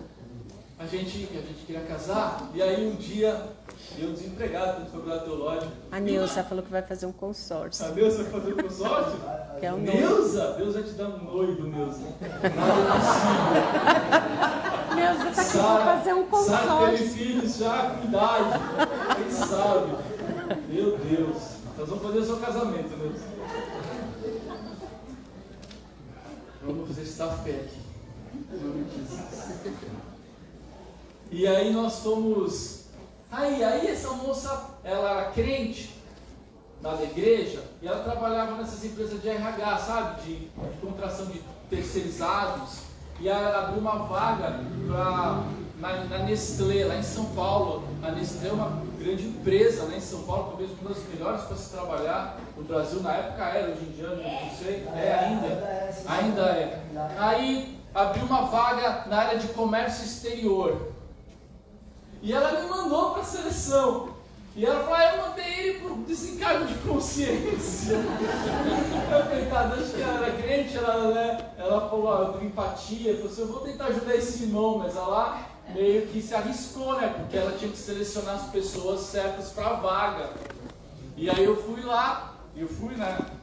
[SPEAKER 1] a gente queria casar, e aí um dia, eu desempregado, no faculdade teológica.
[SPEAKER 2] A Neuza falou que vai fazer um consórcio.
[SPEAKER 1] A Neuza vai fazer um consórcio?
[SPEAKER 2] Que é um
[SPEAKER 1] Neuza? Deus vai te dar um noivo, Neuza. Nada é possível.
[SPEAKER 2] Neuza tá aqui para fazer um consórcio.
[SPEAKER 1] Sabe, teve filhos já com idade. Quem sabe? Meu Deus. Nós vamos fazer o seu casamento, Neuza. Vamos exercitar a fé aqui. Em nome de Jesus. E aí nós fomos... Aí essa moça, ela era crente na igreja e ela trabalhava nessas empresas de RH, sabe? De contratação de terceirizados. E ela abriu uma vaga na Nestlé, lá em São Paulo. A Nestlé é uma grande empresa lá em São Paulo, talvez uma das melhores para se trabalhar no Brasil. Na época era, hoje em dia não sei, ainda é. Aí abriu uma vaga na área de comércio exterior. E ela me mandou para a seleção. E ela falou, eu mandei ele por desencargo de consciência. Eu, coitada, acho que ela era crente, ela falou, eu tenho empatia. Eu falei assim, eu vou tentar ajudar esse irmão, mas ela meio que se arriscou, né? Porque ela tinha que selecionar as pessoas certas para a vaga. E aí eu fui lá,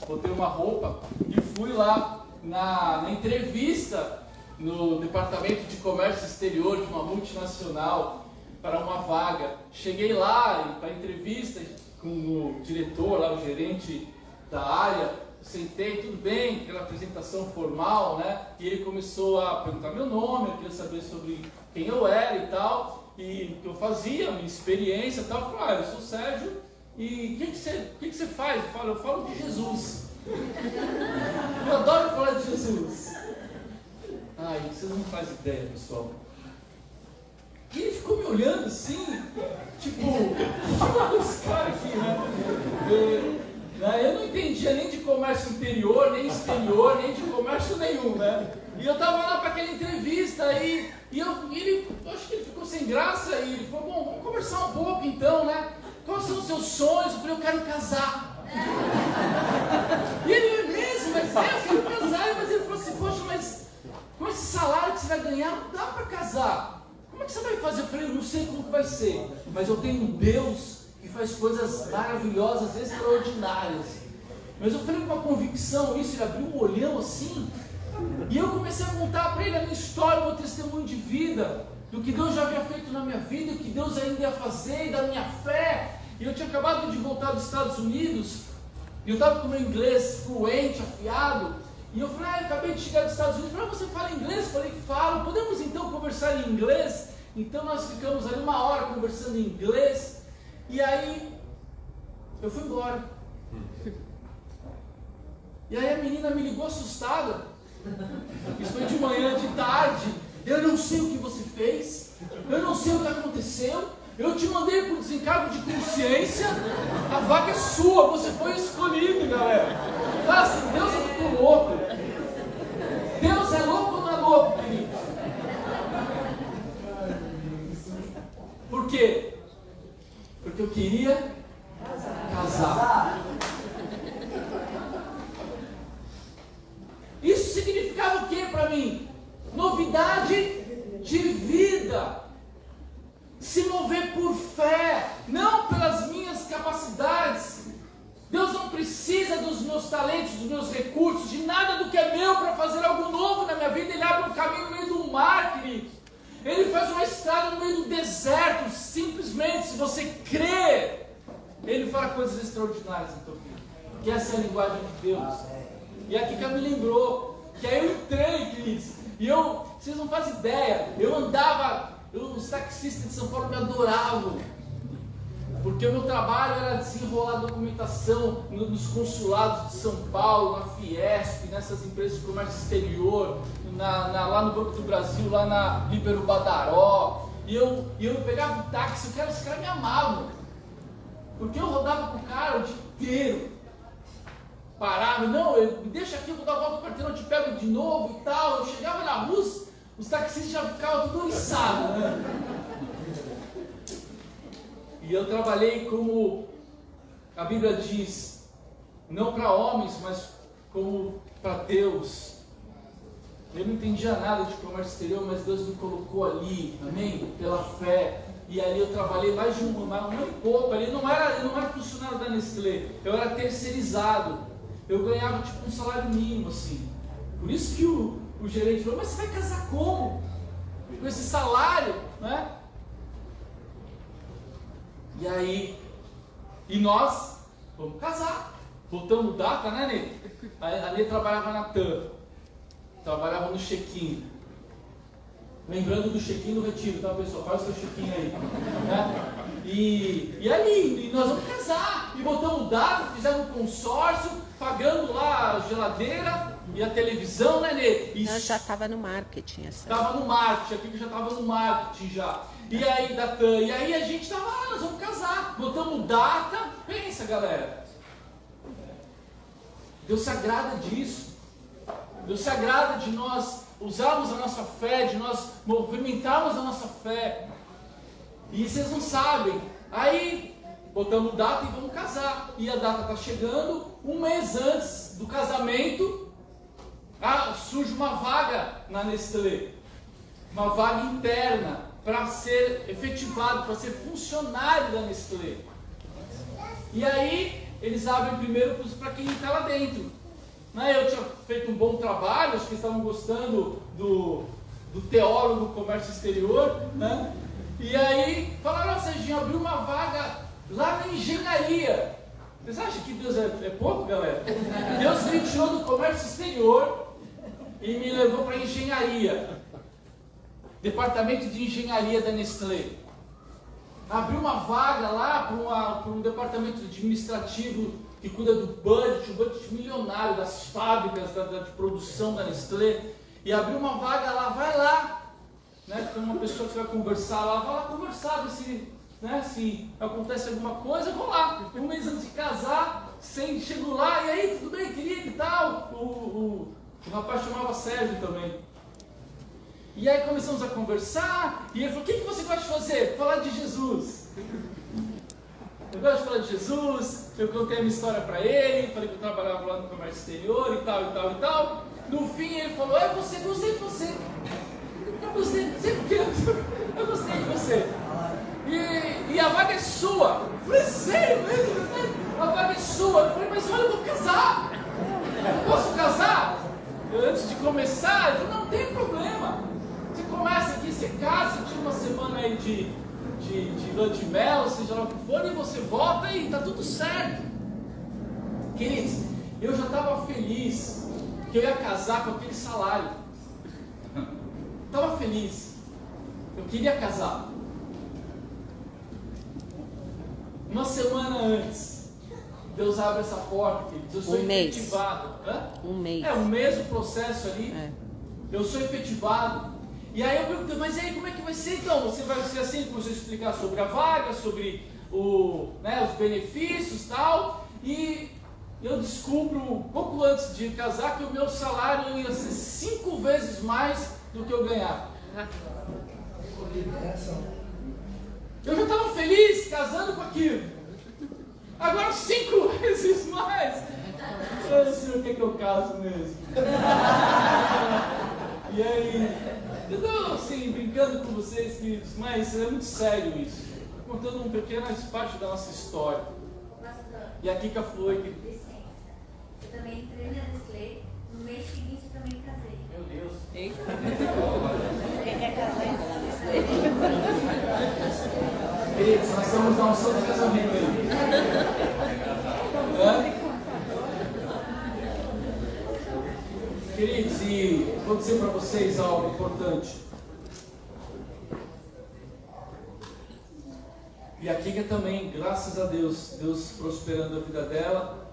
[SPEAKER 1] botei uma roupa e fui lá na entrevista no departamento de comércio exterior de uma multinacional, para uma vaga. Cheguei lá para a entrevista com o diretor, lá, o gerente da área, sentei, tudo bem, aquela apresentação formal, né? E ele começou a perguntar meu nome, eu queria saber sobre quem eu era e tal, e o que eu fazia, minha experiência e tal. Eu falei, eu sou o Sérgio, e o que você faz? Eu falo de Jesus. Eu adoro falar de Jesus. Ai, vocês não fazem ideia, pessoal. E ele ficou me olhando assim, tipo, os caras aqui, né? Eu não entendia nem de comércio interior, nem exterior, nem de comércio nenhum, né? E eu tava lá para aquela entrevista e eu acho que ele ficou sem graça e ele falou, bom, vamos conversar um pouco então, né? Quais são os seus sonhos? Eu falei, eu quero casar. E ele mesmo, mas eu quero casar, mas ele falou assim, poxa, mas com esse salário que você vai ganhar, não dá para casar. Como é que você vai fazer? Eu falei, eu não sei como vai ser, mas eu tenho um Deus que faz coisas maravilhosas, extraordinárias. Mas eu falei com uma convicção isso, ele abriu um olhão assim, e eu comecei a contar para ele a minha história, o meu testemunho de vida, do que Deus já havia feito na minha vida, o que Deus ainda ia fazer, e da minha fé. E eu tinha acabado de voltar dos Estados Unidos, e eu estava com o meu inglês fluente, afiado. E eu falei, eu acabei de chegar dos Estados Unidos. Eu falei, você fala inglês? Eu falei, falo. Podemos então conversar em inglês? Então nós ficamos ali 1 hora conversando em inglês. E aí, eu fui embora. E aí a menina me ligou assustada. Isso foi de manhã, de tarde. Eu não sei o que você fez. Eu não sei o que aconteceu. Eu te mandei por desencargo de consciência. A vaga é sua. Você foi escolhido, galera. Cara, Deus é muito louco. Deus é louco ou não é louco, querido? Por quê? Porque eu queria casar. Isso significava o que para mim? Novidade de vida. meus recursos, de nada do que é meu para fazer algo novo na minha vida. Ele abre um caminho no meio do mar, queridos. Ele faz uma estrada no meio do deserto, simplesmente, se você crer, Ele fará coisas extraordinárias na tua vida. Que essa é a linguagem de Deus. E é aqui que ela me lembrou, que aí eu entrei, queridos, e vocês não fazem ideia, os taxistas de São Paulo me adoravam, porque o meu trabalho era desenrolar documentação nos consulados de São Paulo, na Fiesp, nessas empresas de comércio exterior, lá no Banco do Brasil, lá na Líbero Badaró, e eu pegava o táxi, os caras me amavam, porque eu rodava com o cara o dia inteiro, parava, não, me deixa aqui, eu vou dar a volta no quarteirão, eu te pego de novo e tal. Eu chegava na rua, os taxistas já ficavam tudo oriçados, né? E eu trabalhei como a Bíblia diz, não para homens, mas como para Deus. Eu não entendia nada de comércio exterior, mas Deus me colocou ali, amém? Pela fé. E ali eu trabalhei mais de um ano e pouco. Ali eu não era funcionário da Nestlé, eu era terceirizado. Eu ganhava tipo um salário mínimo, assim. Por isso que o gerente falou, mas você vai casar como? Com esse salário, né? E aí, nós vamos casar. Voltamos data, né, Ney? A Ney trabalhava na TAM, trabalhava no check-in. Lembrando do check-in no retiro, tá, pessoal? Faz o seu check-in aí. Né? E ali, nós vamos casar. E botamos data, fizemos um consórcio, pagando lá a geladeira e a televisão, né, Ney?
[SPEAKER 2] Eu já estava no marketing.
[SPEAKER 1] Estava no marketing, aqui que já estava no marketing já. E aí, e aí a gente estava lá, nós vamos casar. Botamos data. Pensa, galera. Deus se agrada disso. Deus se agrada de nós usarmos a nossa fé, de nós movimentarmos a nossa fé. E vocês não sabem. Aí, botamos data e vamos casar. E a data está chegando, um mês antes do casamento, surge uma vaga na Nestlé. Uma vaga interna para ser efetivado, para ser funcionário da Nestlé. E aí, eles abrem primeiro para quem está lá dentro. Eu tinha feito um bom trabalho, acho que eles estavam gostando do teólogo do comércio exterior, né? E aí, falaram, Serginho, abriu uma vaga lá na engenharia. Vocês acham que Deus é pouco, galera? Deus me tirou do comércio exterior e me levou para a engenharia. Departamento de engenharia da Nestlé. Abriu uma vaga lá para um departamento administrativo que cuida do budget, um budget milionário das fábricas de produção da Nestlé. E abriu uma vaga lá, vai lá. Né, tem uma pessoa que vai conversar lá, vai lá conversar, ver se acontece alguma coisa, eu vou lá. Um mês antes de casar, chego lá, e aí, tudo bem, querido e tal. O rapaz chamava Sérgio também. E aí começamos a conversar, e ele falou, o que você gosta de fazer? Falar de Jesus. Eu gosto de falar de Jesus, eu contei a minha história para ele, falei que eu trabalhava lá no comércio exterior e tal, e tal, e tal. No fim ele falou, gostei de você. Eu gostei de você. E a vaga é sua. Eu falei, sério mesmo? A vaga é sua. Eu falei, mas olha, eu vou casar. Eu posso casar? Antes de começar, ele falou, não tem problema. Você começa aqui, você casa, tira uma semana aí de lua de mel, seja lá o que for, e você volta e tá tudo certo. Queridos, eu já estava feliz que eu ia casar com aquele salário. Estava feliz. Eu queria casar. Uma semana antes, Deus abre essa porta, queridos. Eu sou efetivado.
[SPEAKER 2] Um mês.
[SPEAKER 1] Um mês o processo ali. Eu sou efetivado. E aí eu perguntei, mas aí como é que vai ser então? Você vai ser assim, você explicar sobre a vaga, sobre os benefícios e tal. E eu descubro, pouco antes de casar, que o meu salário ia ser 5 vezes mais do que eu ganhava. Eu já estava feliz casando com aquilo. Agora 5 vezes mais. Eu não sei o que eu caso mesmo. E aí, eu estou assim, brincando com vocês, queridos, mas é muito sério isso. Estou contando uma pequena parte da nossa história. E a Kika foi.
[SPEAKER 3] também entrei na Nestlé. No mês seguinte eu também casei.
[SPEAKER 1] Meu Deus.
[SPEAKER 2] Eita. Quem quer casar ainda lá nesse daí?
[SPEAKER 1] Queridos, nós estamos na unção de casamento aí. Queridos, e vou dizer para vocês algo importante. E a Kika também, graças a Deus, Deus prosperando a vida dela,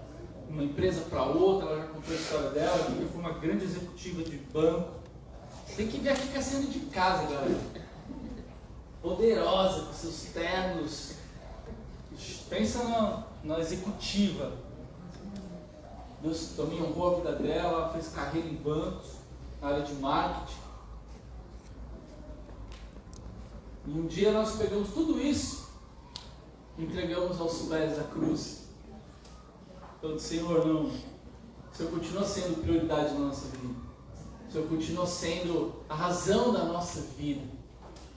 [SPEAKER 1] uma empresa para outra, ela já contou a história dela. A Kika foi uma grande executiva de banco. Tem que ver a Kika saindo de casa, galera. Poderosa, com seus ternos. Pensa na executiva. Deus também honrou a vida dela, ela fez carreira em bancos, na área de marketing. E um dia nós pegamos tudo isso e entregamos aos pés da cruz. Então, Senhor, não, o Senhor continua sendo prioridade na nossa vida. O Senhor continua sendo a razão da nossa vida.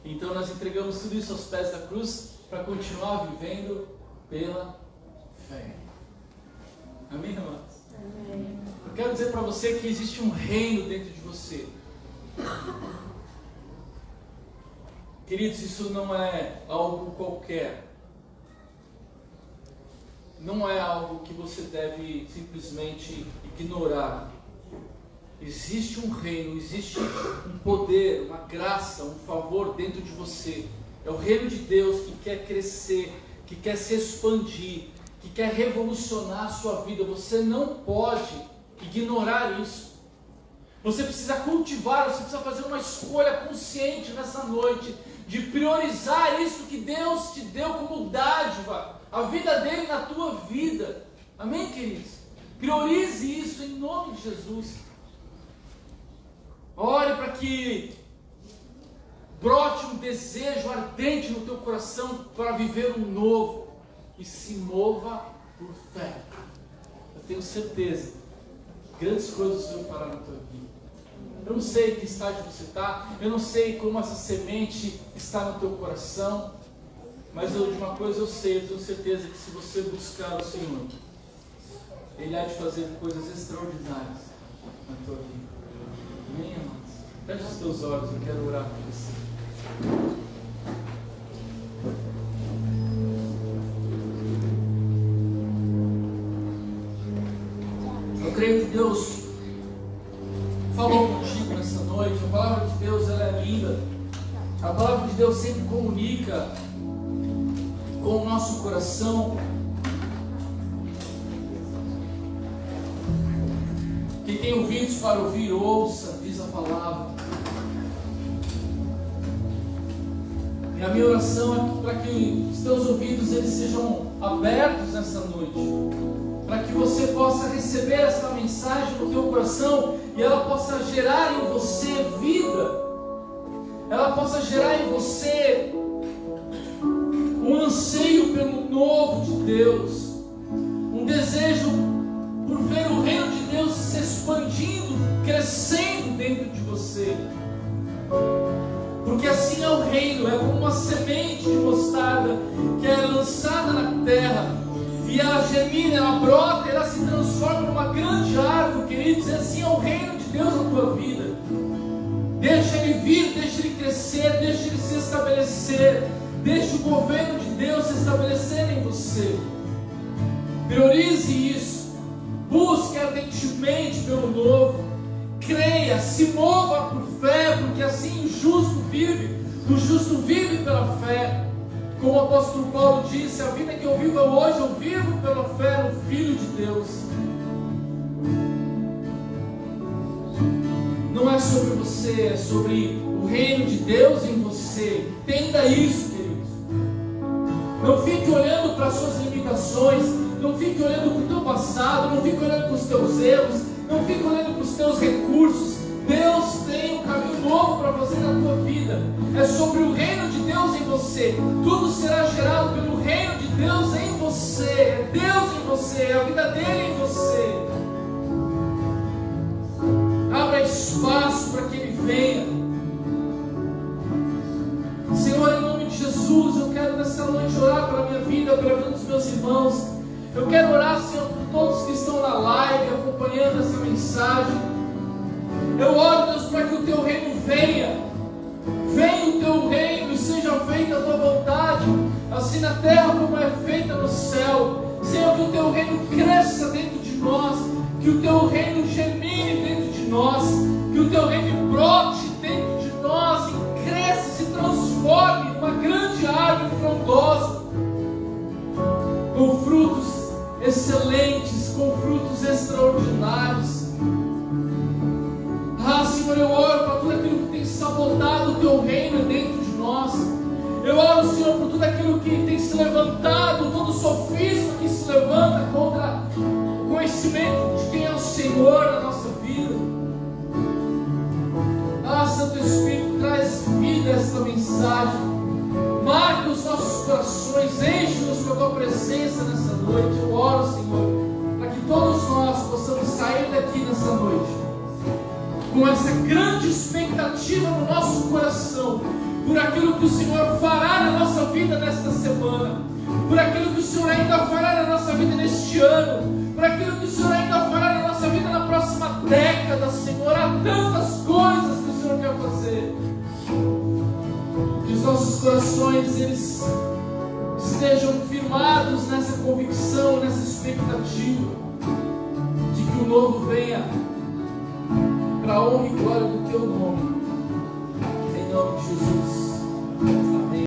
[SPEAKER 1] Então nós entregamos tudo isso aos pés da cruz para continuar vivendo pela fé. Amém, irmãos?
[SPEAKER 3] Amém.
[SPEAKER 1] Eu quero dizer para você que existe um reino dentro de você. Queridos, isso não é algo qualquer. Não é algo que você deve simplesmente ignorar. Existe um reino, existe um poder, uma graça, um favor dentro de você. É o reino de Deus que quer crescer, que quer se expandir, que quer revolucionar a sua vida. Você não pode ignorar isso. Você precisa cultivar, você precisa fazer uma escolha consciente nessa noite de priorizar isso que Deus te deu como dádiva, a vida dele na tua vida. Amém, queridos? Priorize isso em nome de Jesus. Ore para que brote um desejo ardente no teu coração para viver um novo e se mova por fé. Eu tenho certeza que grandes coisas o Senhor fará na tua vida. Eu não sei em que estágio você está, eu não sei como essa semente está no teu coração, mas de uma coisa eu sei, eu tenho certeza que se você buscar o Senhor, Ele há de fazer coisas extraordinárias na tua vida. Amém, irmãos? Feche os teus olhos, eu quero orar por você. Eu creio que Deus falou contigo nessa noite. A palavra de Deus, ela é linda. A palavra de Deus sempre comunica com o nosso coração. Quem tem ouvidos para ouvir, ouça, diz a palavra. E a minha oração é para que os teus ouvidos eles sejam abertos nessa noite, para que você possa receber essa mensagem no teu coração e ela possa gerar em você vida, ela possa gerar em você um anseio pelo novo de Deus, um desejo por ver o reino de Deus se expandindo, crescendo dentro de você. Porque assim é o reino, é como uma semente de mostarda que é lançada na terra e ela germina, ela brota, ela se transforma numa grande árvore, queridos. E assim é o reino de Deus na tua vida. Deixa ele vir, deixa ele crescer, deixa ele se estabelecer, deixa o governo de Deus se estabelecer em você. Priorize isso, busque ardentemente pelo novo, creia, se mova por fé, porque assim o justo vive pela fé. Como o apóstolo Paulo disse, a vida que eu vivo hoje, eu vivo pela fé no Filho de Deus. Não é sobre você, é sobre o reino de Deus em você. Entenda isso, queridos. Não fique olhando para as suas limitações, não fique olhando para o teu passado, não fique olhando para os teus erros, não fique olhando para os teus recursos. Deus tem um caminho novo para fazer na tua vida. É sobre o reino de Deus em você. Tudo será gerado pelo reino de Deus em você. É Deus em você, é a vida dele em você. Abra espaço para que ele venha. Senhor, em nome de Jesus, eu quero nessa noite orar pela minha vida, pela vida dos meus irmãos. Eu quero orar, Senhor, por todos que estão na live, acompanhando essa mensagem. Eu oro, Deus, para que o Teu reino venha. Venha o Teu reino e seja feita a Tua vontade, assim na terra como é feita no céu. Senhor, que o Teu reino cresça dentro de nós, que o Teu reino germine dentro de nós, que o Teu reino brote dentro de nós e cresça e se transforme numa grande árvore frondosa, com frutos excelentes, com frutos extraordinários. Senhor, eu oro para tudo aquilo que tem sabotado o Teu reino dentro de nós. Eu oro, Senhor, por tudo aquilo que tem se levantado, todo sofisma que se levanta contra o conhecimento de quem é o Senhor na nossa vida. Santo Espírito, traz vida a esta mensagem. Marca os nossos corações, enche-nos com a Tua presença nessa noite. Eu oro, Senhor, para que todos nós possamos sair daqui nessa noite com essa grande expectativa no nosso coração, por aquilo que o Senhor fará na nossa vida nesta semana, por aquilo que o Senhor ainda fará na nossa vida neste ano, por aquilo que o Senhor ainda fará na nossa vida na próxima década, Senhor. Há tantas coisas que o Senhor quer fazer. Que os nossos corações, eles estejam firmados nessa convicção, nessa expectativa de que o novo venha para a honra e glória do Teu nome. Em nome de Jesus.